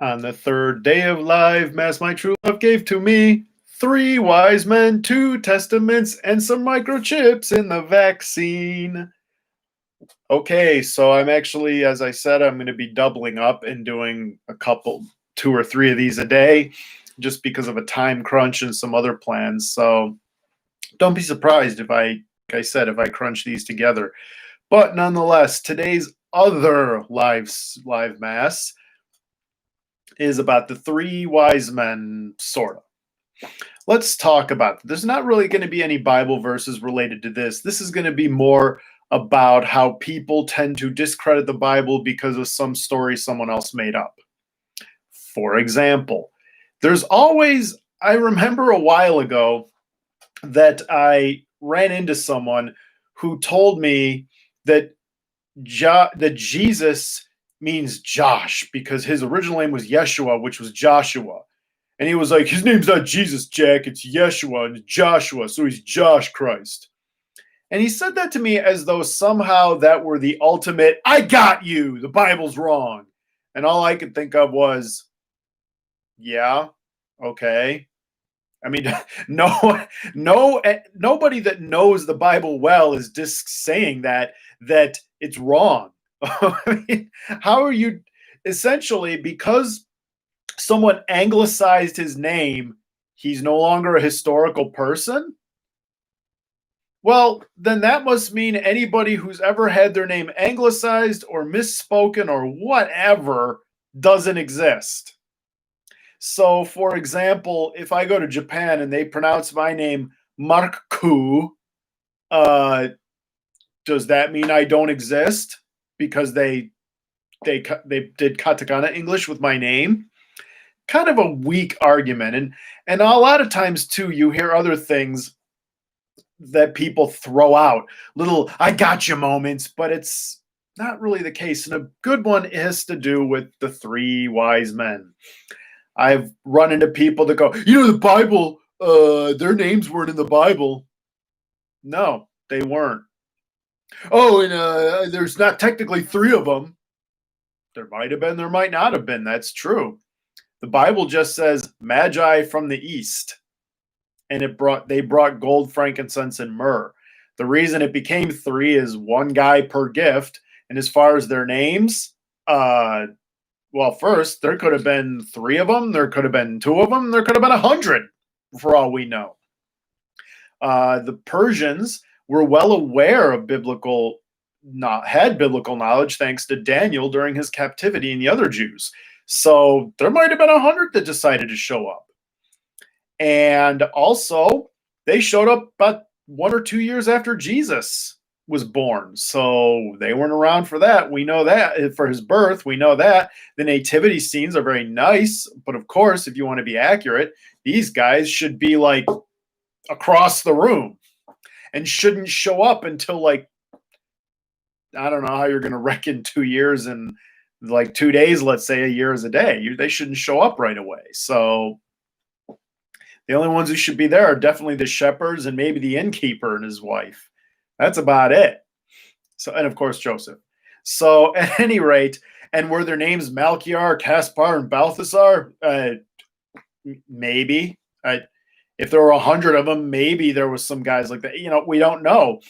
On the third day of Livemass, my true love gave to me 3 wise men, 2 testaments, and some microchips in the vaccine. Okay, so I'm actually, as I said, I'm going to be doubling up and doing a couple, 2 or 3 of these a day, just because of a time crunch and some other plans. So don't be surprised if like I said, if I crunch these together. But nonetheless, today's other live mass is about the 3 wise men, sort of. Let's talk about it. There's not really going to be any Bible verses related to this. This is going to be more about how people tend to discredit the Bible because of some story someone else made up. For example, I remember a while ago that I ran into someone who told me that that Jesus means Josh because his original name was Yeshua, which was Joshua. And he was like, his name's not Jesus, Jack, it's Yeshua and Joshua, so he's Josh Christ. And he said that to me as though somehow that were the ultimate, I got you, the Bible's wrong. And all I could think of was, yeah, okay. I mean, nobody that knows the Bible well is just saying that it's wrong. I mean, how are you essentially, because someone anglicized his name, he's no longer a historical person? Well, then that must mean anybody who's ever had their name anglicized or misspoken or whatever doesn't exist. So, for example, if I go to Japan and they pronounce my name Marku, does that mean I don't exist because they did katakana English with my name? Kind of a weak argument. And a lot of times too, you hear other things that people throw out, little I gotcha moments, but it's not really the case. And a good one has to do with the 3 wise men. I've run into people that go, the Bible, their names weren't in the Bible. No, they weren't. Oh, and there's not technically 3 of them. There might have been, there might not have been. That's true. The Bible just says Magi from the east, and they brought gold, frankincense, and myrrh. The reason it became 3 is 1 guy per gift. And as far as their names, well, first, there could have been 3 of them. There could have been 2 of them. There could have been 100, for all we know. The Persians were well aware of biblical knowledge thanks to Daniel during his captivity and the other Jews. So there might have been 100 that decided to show up. And also, they showed up about 1 or 2 years after Jesus was born. So they weren't around for that. We know that. For his birth, we know that. The nativity scenes are very nice. But of course, if you want to be accurate, these guys should be like across the room and shouldn't show up until like, I don't know how you're going to reckon 2 years and like 2 days, let's say a year is a day. They shouldn't show up right away. So the only ones who should be there are definitely the shepherds and maybe the innkeeper and his wife. That's about it. So, and of course, Joseph. So at any rate, and were their names Melchior, Caspar, and Balthasar? Maybe. If there were 100 of them, maybe there was some guys like that. We don't know.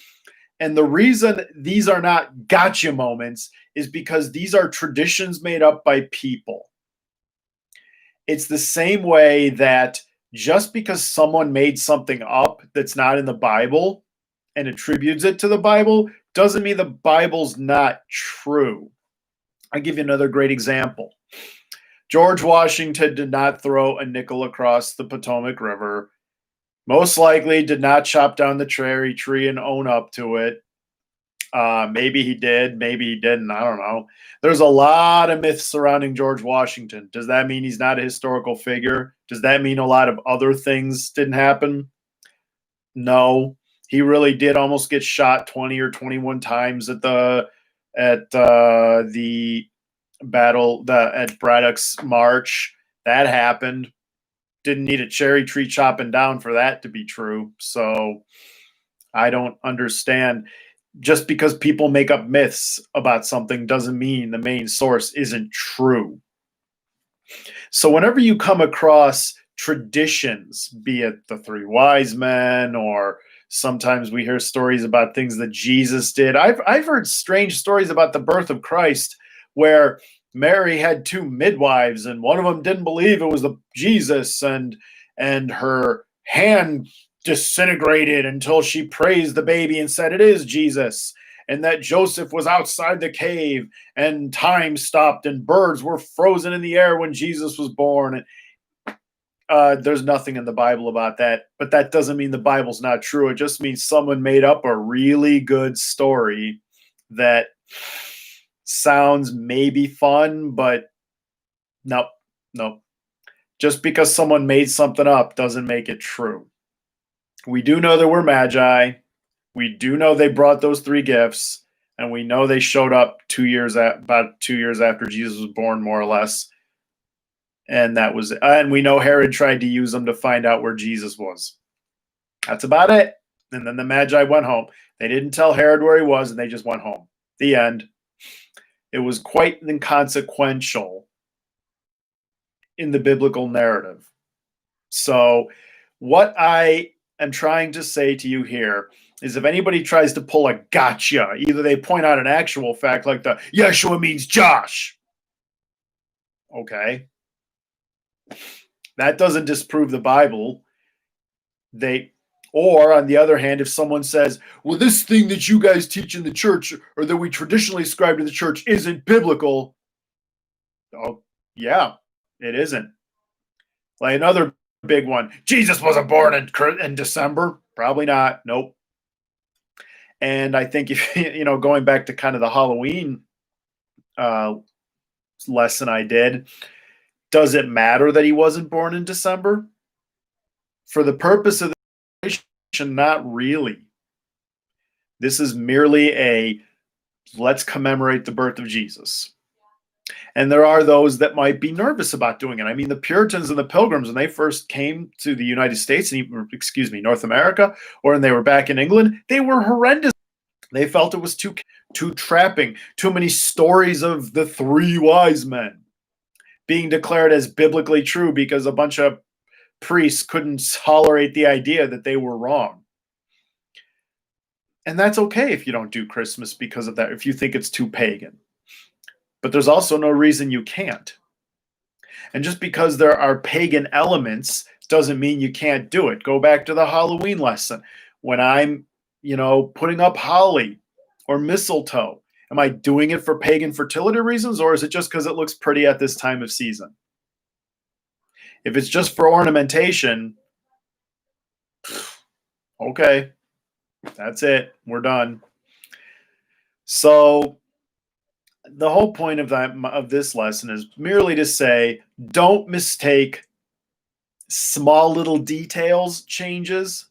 And the reason these are not gotcha moments is because these are traditions made up by people. It's the same way that just because someone made something up that's not in the Bible and attributes it to the Bible doesn't mean the Bible's not true. I'll give you another great example. George Washington did not throw a nickel across the Potomac River. Most likely did not chop down the cherry tree and own up to it. Maybe he did, maybe he didn't. I don't know. There's a lot of myths surrounding George Washington. Does that mean he's not a historical figure? Does that mean a lot of other things didn't happen? No. He really did almost get shot 20 or 21 times at the battle at Braddock's March. That happened. Didn't need a cherry tree chopping down for that to be true. So I don't understand. Just because people make up myths about something doesn't mean the main source isn't true. So whenever you come across traditions, be it the three wise men, or sometimes we hear stories about things that Jesus did. I've heard strange stories about the birth of Christ where Mary had two midwives and one of them didn't believe it was the Jesus, and her hand disintegrated until she praised the baby and said it is Jesus, and that Joseph was outside the cave and time stopped and birds were frozen in the air when Jesus was born. There's nothing in the Bible about that, but that doesn't mean the Bible's not true. It just means someone made up a really good story that sounds maybe fun, but nope, nope. Just because someone made something up doesn't make it true. We do know there were magi. We do know they brought those three gifts, and we know they showed up about 2 years after Jesus was born, more or less. And that was, and we know Herod tried to use them to find out where Jesus was. That's about it. And then the Magi went home. They didn't tell Herod where he was, and they just went home. The end. It was quite inconsequential in the biblical narrative. So, what I am trying to say to you here is if anybody tries to pull a gotcha, either they point out an actual fact like the Yeshua means Josh. Okay. That doesn't disprove the Bible. Or on the other hand, if someone says, well, this thing that you guys teach in the church or that we traditionally ascribe to the church isn't biblical. Oh, yeah, it isn't. Like another big one. Jesus wasn't born in December. Probably not. Nope. And I think if, going back to kind of the Halloween lesson I did, does it matter that he wasn't born in December? For the purpose of the celebration, not really. This is merely a let's commemorate the birth of Jesus. And there are those that might be nervous about doing it. I mean, the Puritans and the Pilgrims, when they first came to the United States, North America, or when they were back in England, they were horrendous. They felt it was too trapping, too many stories of the three wise men being declared as biblically true because a bunch of priests couldn't tolerate the idea that they were wrong. And that's okay if you don't do Christmas because of that, if you think it's too pagan. But there's also no reason you can't. And just because there are pagan elements doesn't mean you can't do it. Go back to the Halloween lesson. When I'm, putting up holly or mistletoe, am I doing it for pagan fertility reasons, or is it just because it looks pretty at this time of season? If it's just for ornamentation, okay, that's it. We're done. So the whole point of this lesson is merely to say, don't mistake small little details changes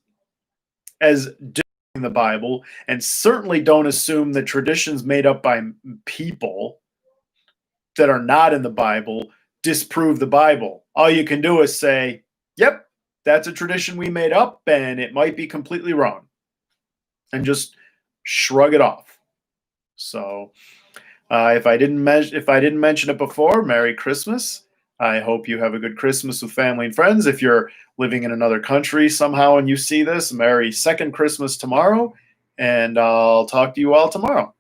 as the Bible, and certainly don't assume that traditions made up by people that are not in the Bible disprove the Bible. All you can do is say, yep, that's a tradition we made up and it might be completely wrong, and just shrug it off. So if I didn't mention it before, Merry Christmas. I hope you have a good Christmas with family and friends. If you're living in another country somehow and you see this, Merry second Christmas tomorrow, and I'll talk to you all tomorrow.